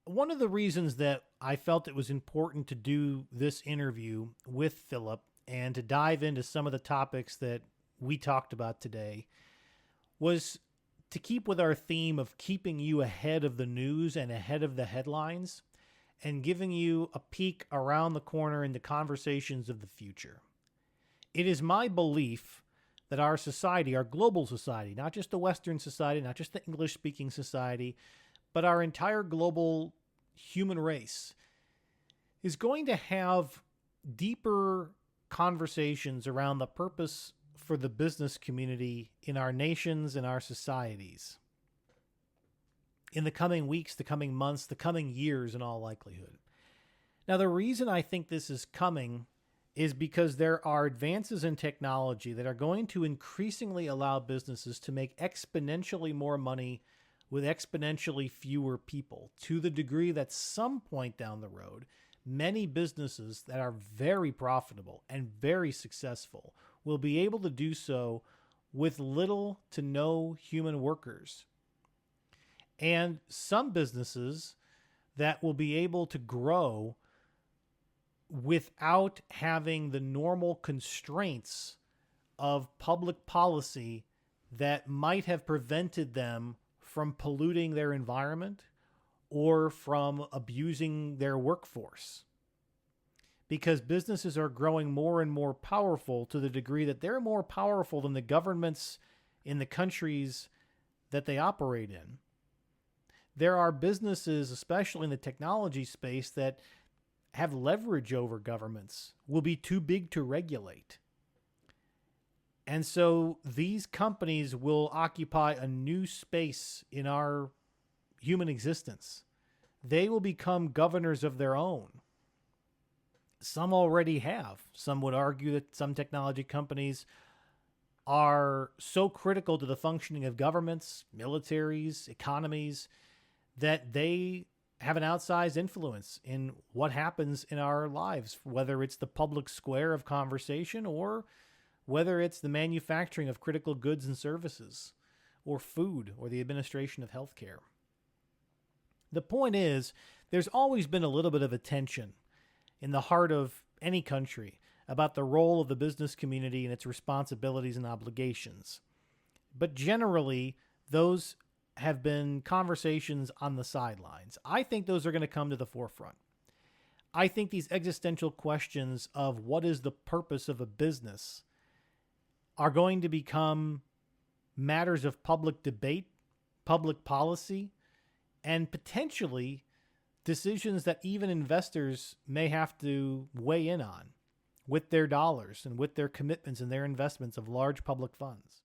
One of the reasons that I felt it was important to do this interview with Phillip and to dive into some of the topics that we talked about today was to keep with our theme of keeping you ahead of the news and ahead of the headlines and giving you a peek around the corner into conversations of the future. It is my belief that our society, our global society, not just the Western society, not just the English speaking society, but our entire global human race is going to have deeper conversations around the purpose for the business community in our nations and our societies in the coming weeks, the coming months, the coming years, in all likelihood. Now, the reason I think this is coming is because there are advances in technology that are going to increasingly allow businesses to make exponentially more money with exponentially fewer people, to the degree that some point down the road, many businesses that are very profitable and very successful will be able to do so with little to no human workers. And some businesses that will be able to grow without having the normal constraints of public policy that might have prevented them from polluting their environment or from abusing their workforce. Because businesses are growing more and more powerful to the degree that they're more powerful than the governments in the countries that they operate in. There are businesses, especially in the technology space, that have leverage over governments, will be too big to regulate. And so these companies will occupy a new space in our human existence. They will become governors of their own. Some already have. Some would argue that some technology companies are so critical to the functioning of governments, militaries, economies, that they have an outsized influence in what happens in our lives, whether it's the public square of conversation or whether it's the manufacturing of critical goods and services or food or the administration of healthcare. The point is, there's always been a little bit of a tension in the heart of any country about the role of the business community and its responsibilities and obligations. But generally, those have been conversations on the sidelines. I think those are going to come to the forefront. I think these existential questions of what is the purpose of a business are going to become matters of public debate, public policy, and potentially decisions that even investors may have to weigh in on with their dollars and with their commitments and their investments of large public funds.